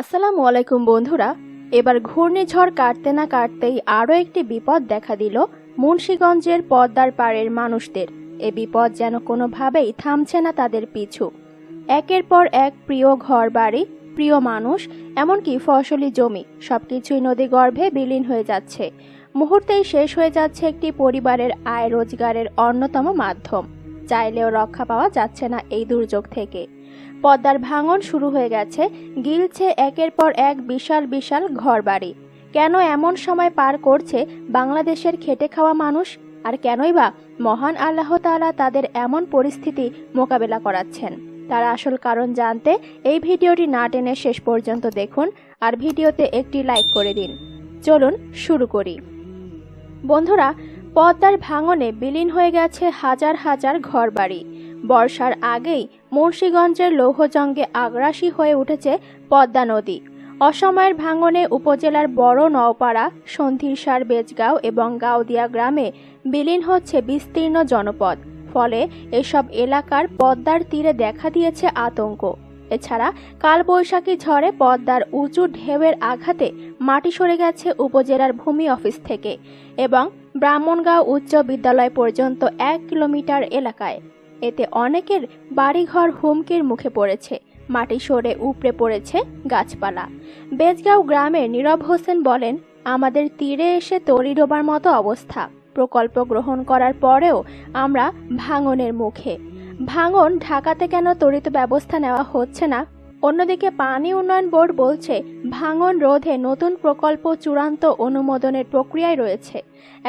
আসসালামু আলাইকুম বন্ধুরা। এবার ঘূর্ণিঝড় কাটতে না কাটতেই আরও একটি বিপদ দেখা দিল মুন্সিগঞ্জের পদ্মার পাড়ের মানুষদের। এ বিপদ যেন কোনোভাবেই থামছে না তাদের পিছু। একের পর এক প্রিয় ঘরবাড়ি, প্রিয় মানুষ, এমনকি ফসলি জমি সবকিছুই নদীগর্ভে বিলীন হয়ে যাচ্ছে। মুহূর্তেই শেষ হয়ে যাচ্ছে একটি পরিবারের আয় রোজগারের অন্যতম মাধ্যম। চাইলেও রক্ষা পাওয়া যাচ্ছে না এই দুর্যোগ থেকে। পদ্মার ভাঙন শুরু হয়ে গেছে, গিলছে একের পর এক বিশাল বিশাল ঘরবাড়ি। কেন এমন সময় পার করছে বাংলাদেশের খেটে খাওয়া মানুষ? আর কেনই বা মহান আল্লাহ তাআলা তাদের এমন পরিস্থিতি মোকাবেলা করাচ্ছেন? তার আসল কারণ জানতে এই ভিডিওটি না টেনে শেষ পর্যন্ত দেখুন, আর ভিডিওতে একটি লাইক করে দিন। চলুন শুরু করি। বন্ধুরা, পদ্মার ভাঙনে বিলীন হয়ে গেছে হাজার হাজার ঘরবাড়ি। বর্ষার আগেই মুন্সিগঞ্জের লৌহজঙ্গে আগ্রাসী হয়ে উঠেছে পদ্মা নদী। অসময়ের ভাঙনে উপজেলার বড় নওপাড়া, সন্ধিরসার, বেজগাঁও এবং গাউদিয়া গ্রামে বিলীন হচ্ছে বিস্তীর্ণ জনপদ। ফলে এসব এলাকার পদ্মার তীরে দেখা দিয়েছে আতঙ্ক। এছাড়া কালবৈশাখী ঝড়ে পদ্মার উঁচু ঢেউয়ের আঘাতে মাটি সরে গেছে উপজেলার ভূমি অফিস থেকে এবং ব্রাহ্মণগাঁও উচ্চ বিদ্যালয় পর্যন্ত 1 কিলোমিটার এলাকায়। এতে অনেকের বাড়িঘর হুমকির মুখে পড়েছে, মাটি সরে উপড়ে পড়েছে গাছপালা। বেজগাঁও গ্রামের নীরব হোসেন বলেন, আমাদের তীরে এসে তরি ডোবার মতো অবস্থা। প্রকল্প গ্রহণ করার পরেও আমরা ভাঙনের মুখে। ভাঙন ঢাকাতে কেন ত্বরিত ব্যবস্থা নেওয়া হচ্ছে না? অন্যদিকে পানি উন্নয়ন বোর্ড বলছে ভাঙন রোধে নতুন প্রকল্প চূড়ান্ত অনুমোদনের প্রক্রিয়ায় রয়েছে।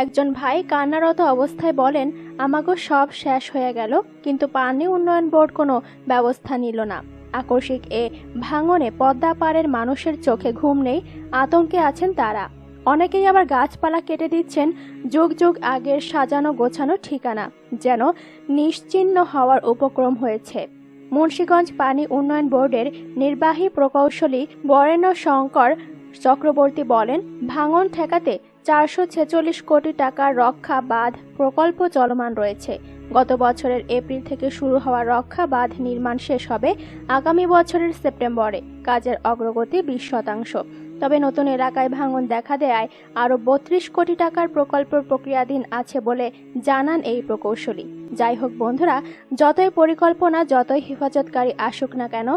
একজন ভাই কান্নারত অবস্থায় বলেন, আমাগো সব শেষ হয়ে গেল, কিন্তু পানি উন্নয়ন বোর্ড কোনো ব্যবস্থা নিল না। আকস্মিক এ ভাঙনে পদ্মা পাড়ের মানুষের চোখে ঘুম নেই, আতঙ্কে আছেন তারা। অনেকেই আবার গাছপালা কেটে দিচ্ছেন যুগ যুগ আগের সাজানো গোছানো ঠিকানা যেন নিশ্চিহ্ন হওয়ার উপক্রম হয়েছে। মুন্সিগঞ্জ পানি উন্নয়ন বোর্ডের নির্বাহী প্রকৌশলী বরেণ্য শঙ্কর চক্রবর্তী বলেন, ভাঙন ঠেকাতে 446 কোটি টাকার রক্ষা বাঁধ প্রকল্প চলমান রয়েছে। গত বছরের এপ্রিল থেকে শুরু হওয়া রক্ষা বাঁধ নির্মাণ শেষ হবে আগামী বছরের সেপ্টেম্বরে। কাজের অগ্রগতি 20%। তবে নতুন এলাকায় ভাঙন দেখা দেয় আরও 32 কোটি টাকার প্রকল্প প্রক্রিয়াধীন আছে বলে জানান এই প্রকৌশলী। যাই হোক বন্ধুরা, যতই পরিকল্পনা, যতই হেফাজতকারী আসুক না কেন,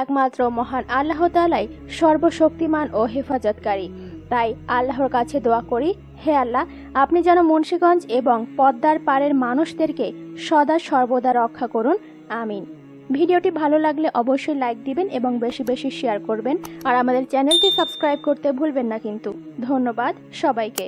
একমাত্র মহান আল্লাহ তাআলাই সর্বশক্তিমান ও হেফাজতকারী। তাই আল্লাহর কাছে দোয়া করি, হে আল্লাহ, আপনি যেন মুন্সিগঞ্জ এবং পদ্মার পাড়ের মানুষদেরকে সদা সর্বদা রক্ষা করুন, আমিন। ভিডিওটি ভালো লাগলে অবশ্যই লাইক দিবেন এবং বেশি বেশি শেয়ার করবেন, আর আমাদের চ্যানেলটি সাবস্ক্রাইব করতে ভুলবেন না কিন্তু। ধন্যবাদ সবাইকে।